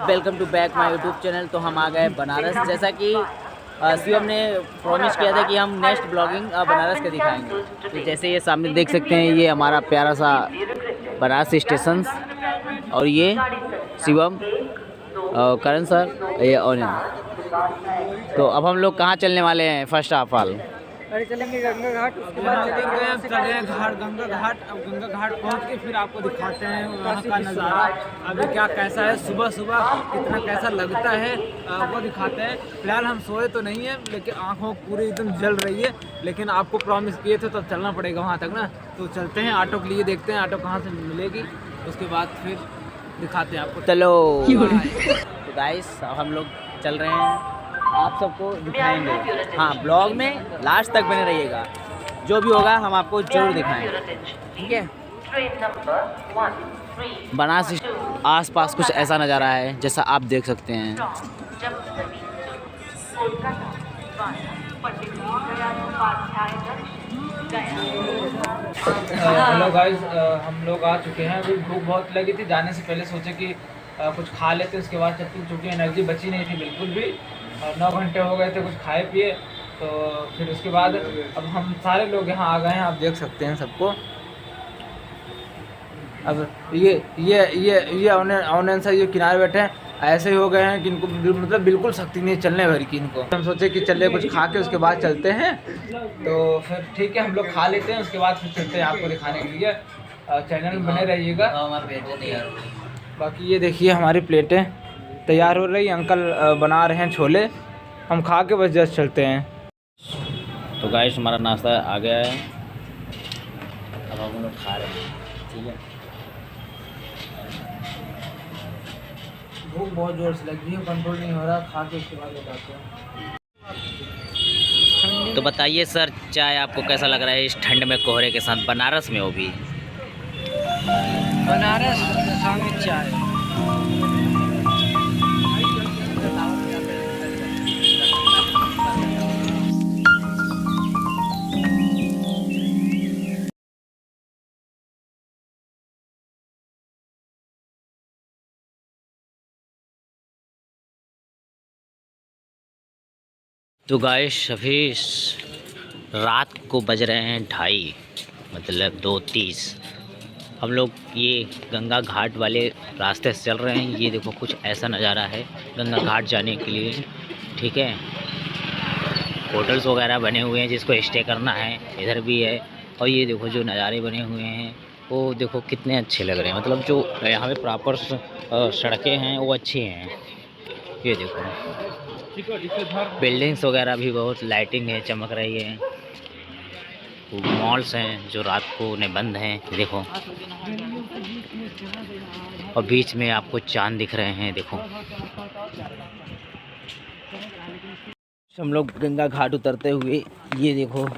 Welcome to back my YouTube channel. तो हम आ गए बनारस, जैसा कि शिवम ने प्रॉमिस किया था कि हम नेक्स्ट ब्लॉगिंग बनारस के दिखाएंगे। तो जैसे ये सामने देख सकते हैं, ये हमारा प्यारा सा बनारस स्टेशन, और ये शिवम, करण सर, ये ऑनियन। तो अब हम लोग कहाँ चलने वाले हैं? फर्स्ट ऑफ ऑल अरे चलेंगे गंगा घाट, उसके बाद चलेंगे घाट, गंगा घाट। अब गंगा घाट पहुंच के फिर आपको दिखाते हैं वहाँ का नज़ारा अभी क्या कैसा है, सुबह सुबह कितना कैसा लगता है वो दिखाते हैं। फिलहाल हम सोए तो नहीं है, लेकिन आंखों पूरी एकदम जल रही है, लेकिन आपको प्रॉमिस किए थे तो चलना पड़ेगा वहाँ तक ना। तो चलते हैं, ऑटो के लिए देखते हैं ऑटो कहाँ से मिलेगी, उसके बाद फिर दिखाते हैं आपको। चलो। तो गाइस हम लोग चल रहे हैं, आप सबको दिखाएंगे। हाँ, ब्लॉग में लास्ट तक बने रहिएगा, जो भी होगा हम आपको जरूर दिखाएंगे, ठीक है। बनारस आसपास कुछ ऐसा नज़ारा है जैसा आप देख सकते हैं। हेलो गाइस, हम लोग आ चुके हैं। अभी भूख बहुत लगी थी, जाने से पहले सोचे कि कुछ खा लेते, उसके बाद चलते, चूँकि एनर्जी बची नहीं थी बिल्कुल भी, और 9 घंटे हो गए थे कुछ खाए पिए। तो फिर उसके बाद अब हम सारे लोग यहाँ आ गए हैं, आप देख सकते हैं सबको। अब ये ऑनलाइन से ये किनारे बैठे हैं, ऐसे ही हो गए हैं कि इनको मतलब बिल्कुल शक्ति नहीं चलने भर की इनको। हम सोचे कि चले कुछ खा के उसके बाद चलते हैं, तो फिर ठीक है हम लोग खा लेते हैं, उसके बाद फिर चलते हैं आपको दिखाने के लिए। चैनल में बने रहिएगा। बाकी ये देखिए हमारी प्लेटें तैयार हो रही, अंकल बना रहे हैं छोले, हम खा के बस जस्ट चलते हैं। तो गाइस हमारा नाश्ता आ गया है, अब हम लोग खा रहे हैं, ठीक है। भूख बहुत जोर से लग रही है, कंट्रोल नहीं हो रहा, खा के उसके बाद बताते हैं। तो बताइए सर, चाय आपको कैसा लग रहा है इस ठंड में, कोहरे के साथ, बनारस में वो भी? बनारस में चाय। तो गाइस अभी रात को बज रहे हैं 2:30, मतलब 2:30। हम लोग ये गंगा घाट वाले रास्ते से चल रहे हैं। ये देखो कुछ ऐसा नज़ारा है गंगा घाट जाने के लिए, ठीक है। होटल्स वगैरह बने हुए हैं जिसको स्टे करना है, इधर भी है। और ये देखो जो नज़ारे बने हुए हैं वो देखो कितने अच्छे लग रहे हैं, मतलब जो यहाँ पे प्रॉपर सड़कें हैं वो अच्छी हैं। ये देखो बिल्डिंग्स वगैरह भी बहुत लाइटिंग है, चमक रही है। मॉल्स हैं जो रात को उन्हें बंद हैं, देखो। और बीच में आपको चांद दिख रहे हैं, देखो। हम लोग गंगा घाट उतरते हुए, ये देखो।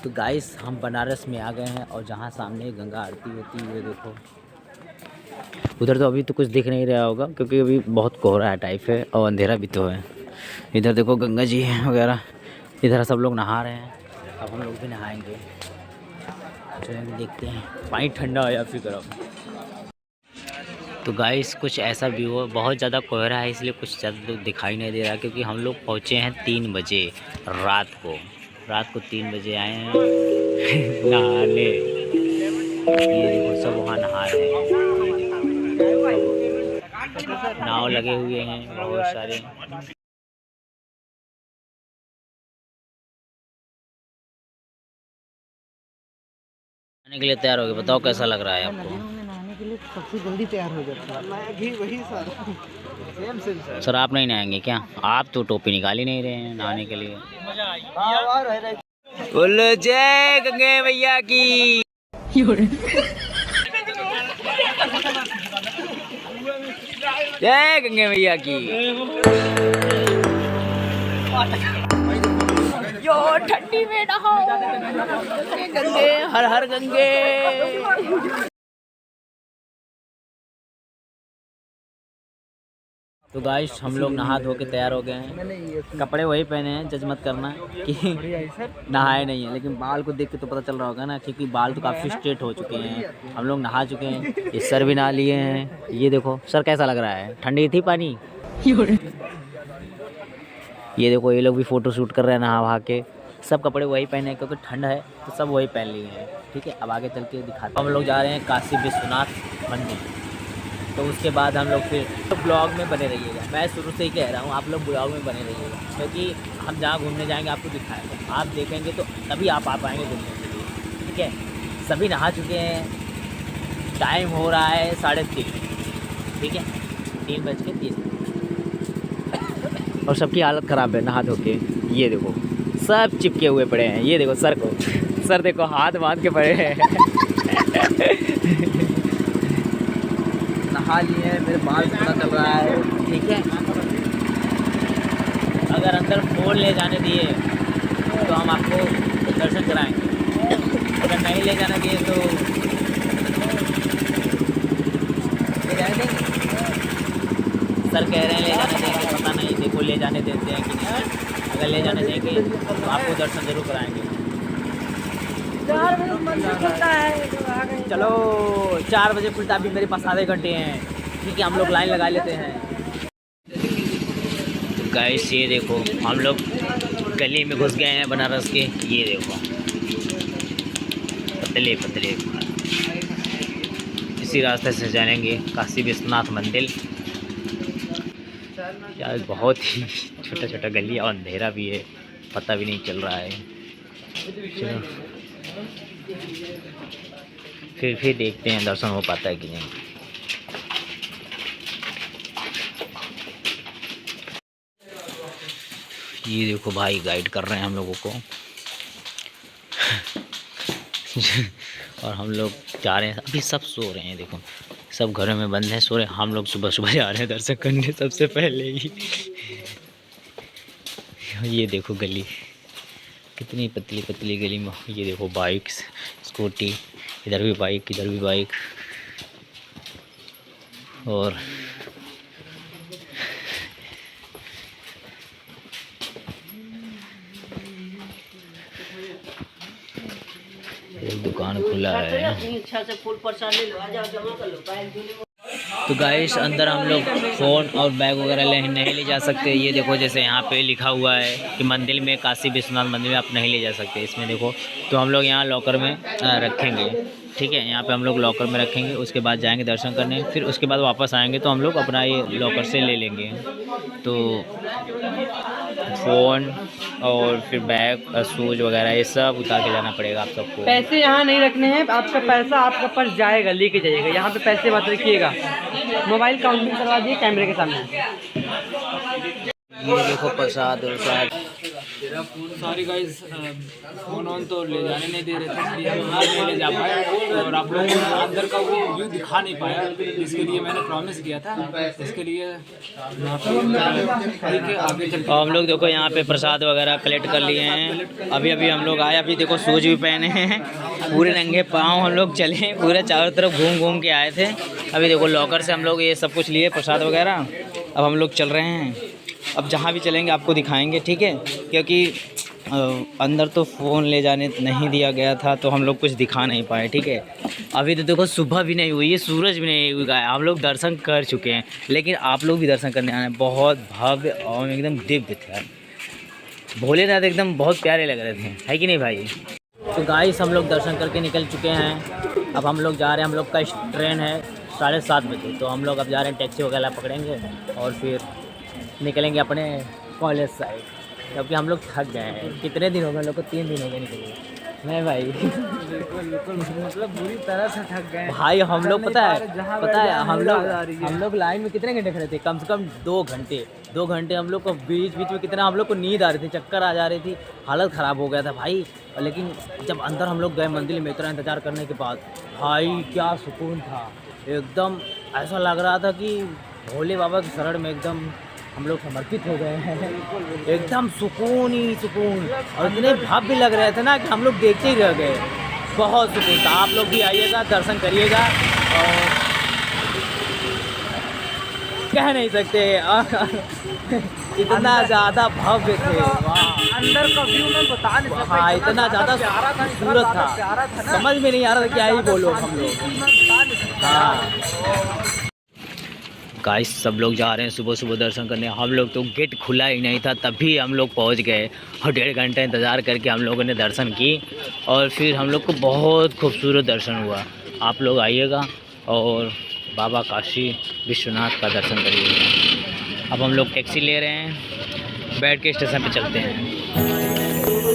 तो गाइस हम बनारस में आ गए हैं, और जहाँ सामने गंगा आरती होती है, ये देखो। उधर तो अभी तो कुछ दिख नहीं रहा होगा क्योंकि अभी बहुत कोहरा टाइप है और अंधेरा भी तो है। इधर देखो गंगा जी वगैरह, इधर सब लोग नहा रहे हैं। अब हम लोग भी नहाएंगे, चलेंगे देखते हैं पानी ठंडा हो या फिर गर्म। तो गाइस कुछ ऐसा व्यू है, बहुत ज़्यादा कोहरा है इसलिए कुछ ज़्यादा दिखाई नहीं दे रहा, क्योंकि हम लोग पहुँचे हैं 3 बजे रात को 3 बजे आए हैं नहाने। ये देखो सब वहाँ नहा रहे हैं, नाव लगे हुए हैं बहुत सारे। नहाने के लिए तैयार हो गए, बताओ कैसा लग रहा है आपको? नहाने के लिए सबसे जल्दी तैयार हो जाता है, मैं भी वही सर। सेम सर आप नहीं नहाएंगे क्या? आप तो टोपी निकाल ही नहीं रहे हैं नहाने के लिए। बोलो जय गंगे मैया की। जय गंगे मैया की। यो ठंडी में नहाओ, गंगे गंगे हर हर गंगे। तो गाइस हम लोग नहा धो के तैयार हो गए हैं। कपड़े वही पहने हैं, जज मत करना कि नहाए नहीं है, लेकिन बाल को देख के तो पता चल रहा होगा ना, क्योंकि बाल तो काफ़ी स्ट्रेट हो चुके हैं। हम लोग नहा चुके हैं, ये सर भी नहा लिए हैं। ये देखो सर कैसा लग रहा है, ठंडी थी पानी। ये देखो ये लोग भी फ़ोटो शूट कर रहे हैं नहा वहा के। सब कपड़े वही पहने हैं क्योंकि ठंड है, तो सब वही पहन लिए हैं। ठीक है, अब आगे चल के दिखाते हैं। हम लोग जा रहे हैं काशी विश्वनाथ मंदिर, तो उसके बाद हम लोग फिर तो ब्लॉग में बने रहिएगा। मैं शुरू से ही कह रहा हूँ, आप लोग ब्लॉग में बने रहिएगा, क्योंकि हम जहाँ घूमने जाएंगे आपको दिखाएंगे। आप देखेंगे तो तभी आप आ पाएंगे घूमने के लिए। ठीक है, सभी नहा चुके हैं, टाइम हो रहा है 3:30। ठीक है, 3:30 और सबकी हालत ख़राब है नहा धो के। ये देखो सब चिपके हुए पड़े हैं। ये देखो सर को, सर देखो हाथ बांध के पड़े हैं। नहा लिए हैं, मेरे बाल पता चल रहा है। ठीक है, अगर अंदर फ़ोन ले जाने दिए तो हम आपको दर्शन कराएंगे, अगर नहीं ले जाने दिए तो ले जाने देंगे। सर कह रहे हैं ले जाने देंगे, पता नहीं, देखो ले जाने देते हैं कि नहीं। अगर ले जाने देंगे तो आपको दर्शन ज़रूर कराएंगे। 4 बजे मंदिर खुलता है, तो आ गए। चलो 4 बजे खुलता, अभी मेरे पास आधे घंटे हैं। ठीक है, हम लोग लाइन लगा लेते हैं। तो गाइस ये देखो हम लोग गली में घुस गए हैं बनारस के। ये देखो पतले पतले, इसी रास्ते से जाएंगे काशी विश्वनाथ मंदिर। यार बहुत ही छोटा छोटा गली और अंधेरा भी है, पता भी नहीं चल रहा है। चलो फिर देखते हैं दर्शन हो पाता है कि नहीं। ये देखो भाई गाइड कर रहे हैं हम लोगों को। और हम लोग जा रहे हैं, अभी सब सो रहे हैं। देखो सब घरों में बंद हैं, सो रहे हैं। हम लोग सुबह सुबह जा रहे हैं दर्शन करने सबसे पहले ही। ये देखो गली कितनी पतली पतली गली में। ये देखो बाइक्स, स्कूटी, इधर भी बाइक, इधर भी बाइक। और एक दुकान खुला है। इच्छा से फूल प्रसाद ले लो, आ जाओ जमा कर लो। तो गाइस अंदर हम लोग फ़ोन और बैग वगैरह नहीं ले जा सकते। ये देखो जैसे यहाँ पे लिखा हुआ है कि मंदिर में, काशी विश्वनाथ मंदिर में आप नहीं ले जा सकते। इसमें देखो, तो हम लोग यहाँ लॉकर में रखेंगे। ठीक है, यहाँ पे हम लोग लॉकर में रखेंगे, उसके बाद जाएंगे दर्शन करने, फिर उसके बाद वापस आएंगे तो हम लोग अपना ये लॉकर से ले लेंगे। तो फ़ोन और फिर बैग और शूज़ वगैरह ये सब उतार के जाना पड़ेगा आप सबको। पैसे यहाँ नहीं रखने हैं, आपका पैसा आपका पर्स जाएगा, लेके जाइएगा। यहाँ पे पैसे मत रखिएगा, मोबाइल काउंटिंग करवा दिए कैमरे के सामने। ये देखो प्रसाद और सॉरी गाइस, फोन ऑन तो ले जाने नहीं दे रहे थे, इसलिए हम अंदर नहीं ले जा पाए और आप लोगों को अंदर का वो व्यू दिखा नहीं पाया, जिसके लिए मैंने प्रॉमिस किया था। इसके लिए ठीक है, आगे चलते हम लोग देखो यहाँ पे प्रसाद वगैरह कलेक्ट कर लिए हैं। अभी अभी हम लोग आए, अभी देखो शूज भी पहने हैं, पूरे नंगे पाँव हम लोग चले, पूरे चारों तरफ घूम घूम के आए थे। अभी देखो लॉकर से हम लोग ये सब कुछ लिए, प्रसाद वगैरह। अब हम लोग चल रहे हैं, अब जहाँ भी चलेंगे आपको दिखाएंगे। ठीक है, क्योंकि अंदर तो फ़ोन ले जाने नहीं दिया गया था, तो हम लोग कुछ दिखा नहीं पाए। ठीक है, अभी तो देखो सुबह भी नहीं हुई है, सूरज भी नहीं उगा है, हम लोग दर्शन कर चुके हैं, लेकिन आप लोग भी दर्शन करने आए हैं। बहुत भव्य और एकदम दिव्य थे, भोलेनाथ एकदम बहुत प्यारे लग रहे थे, है कि नहीं भाई। तो गाइस हम लोग दर्शन करके निकल चुके हैं। अब हम लोग जा रहे हैं, हम लोग का ट्रेन है 7:30 बजे, तो हम लोग अब जा रहे हैं, टैक्सी वगैरह पकड़ेंगे और फिर निकलेंगे अपने कॉलेज साइड, क्योंकि हम लोग थक गए हैं। कितने दिन हो गए, हम लोग को 3 दिन हो गए निकले। नहीं भाई बिल्कुल मतलब बुरी तरह से थक गए भाई। हम लोग पता है हम लोग लाइन में कितने घंटे खड़े थे, कम से कम 2 घंटे हम लोग को बीच में कितना हम लोग को नींद आ रही थी, चक्कर आ जा रही थी, हालत ख़राब हो गया था भाई। लेकिन जब अंदर हम लोग गए मंदिर में, इतना इंतज़ार करने के बाद भाई क्या सुकून था, एकदम ऐसा लग रहा था कि भोले बाबा के शरण में एकदम हम लोग समर्पित हो गए हैं। एकदम सुकून ही सुकून, और इतने भव्य लग रहे थे ना कि हम लोग देखते ही रह गए। बहुत सुकून था। आप लोग भी आइएगा, दर्शन करिएगा। और कह नहीं सकते। इतना ज़्यादा भव्य थे वहाँ, अंदर का व्यू मैं बता नहीं सकता। हाँ इतना ज़्यादा प्यारा था, खूबसूरत था, प्यारा था ना, समझ में नहीं आ रहा था क्या ही बोलो हम लोग। मैं बता नहीं सकता। हाँ गाइस, सब लोग जा रहे हैं सुबह सुबह दर्शन करने। हम लोग तो गेट खुला ही नहीं था तभी हम लोग पहुंच गए और 1.5 घंटा इंतज़ार करके हम लोगों ने दर्शन की और फिर हम लोग को बहुत खूबसूरत दर्शन हुआ। आप लोग आइएगा और बाबा काशी विश्वनाथ का दर्शन करिएगा। अब हम लोग टैक्सी ले रहे हैं, बैठ के स्टेशन पे चलते हैं।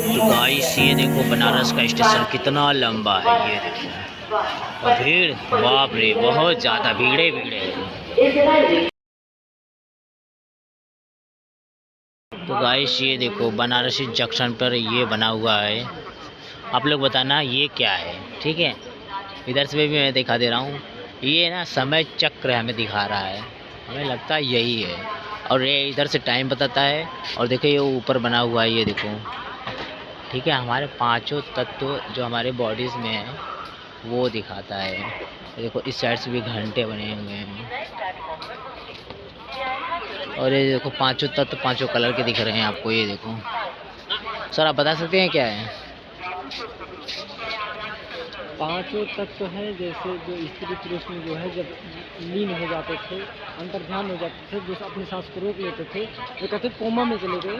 तो गाइस ये देखो बनारस का स्टेशन कितना लंबा है, ये देखो, और भीड़ बाप रे बहुत ज़्यादा भीड़े है। तो गाइस ये देखो बनारसी जंक्शन पर ये बना हुआ है, आप लोग बताना ये क्या है, ठीक है। इधर से भी मैं दिखा दे रहा हूँ, ये ना समय चक्र हमें दिखा रहा है, हमें लगता है यही है, और ये इधर से टाइम बताता है। और देखो ये ऊपर बना हुआ है, ये देखो, ठीक है। हमारे 5 तत्व जो हमारे बॉडीज़ में है वो दिखाता है। देखो इस साइड से भी घंटे बने हुए हैं, और ये देखो 5 तत्व 5 कलर के दिख रहे हैं आपको, ये देखो। सर आप बता सकते हैं क्या है? 5 तत्व हैं, जैसे जो स्त्री पुरुष में जो है जब लीन हो जाते थे, अंतर्ध्यान हो जाते थे, जो अपने सांस को रोक लेते थे, वो कहते कोमा में चले गए,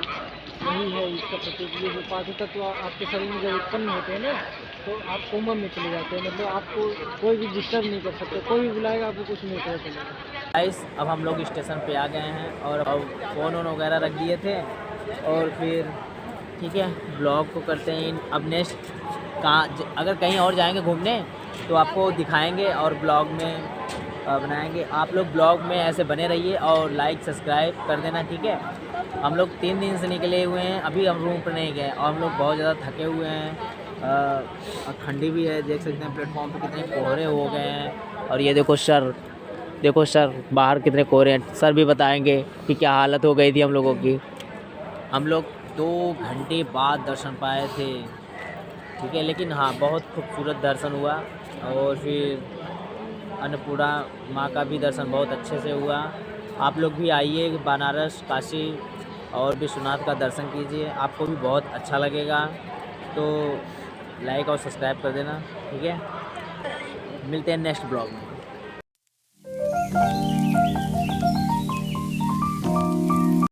यही है इसका प्रतीक। ये जो 5 तत्व आपके शरीर में जब उत्पन्न होते हैं ना, तो आप कोमा में चले जाते हैं, मतलब आपको कोई भी डिस्टर्ब नहीं कर सकते, कोई भी बुलाएगा आपको कुछ नहीं पता चलेगा। गाइस अब हम लोग स्टेशन पे आ गए हैं और अब फ़ोन वगैरह रख दिए थे, और फिर ठीक है ब्लॉग को करते हैं। अब नेक्स्ट कहाँ अगर कहीं और जाएंगे घूमने तो आपको दिखाएंगे और ब्लॉग में बनाएंगे। आप लोग ब्लॉग में ऐसे बने रहिए और लाइक सब्सक्राइब कर देना, ठीक है। हम लोग 3 दिन से निकले हुए हैं, अभी हम रूम पर नहीं गए और हम लोग बहुत ज़्यादा थके हुए हैं, ठंडी भी है, देख सकते हैं प्लेटफॉर्म पे कितने कोहरे हो गए हैं। और ये देखो सर बाहर कितने कोहरे हैं, सर भी बताएंगे कि क्या हालत हो गई थी हम लोगों की। हम लोग 2 घंटे बाद दर्शन पाए थे, ठीक है, लेकिन हाँ बहुत खूबसूरत दर्शन हुआ। और फिर अन्नपूर्णा माँ का भी दर्शन बहुत अच्छे से हुआ। आप लोग भी आइए बनारस काशी और विश्वनाथ का दर्शन कीजिए, आपको भी बहुत अच्छा लगेगा। तो लाइक और सब्सक्राइब कर देना, ठीक है। मिलते हैं नेक्स्ट ब्लॉग में।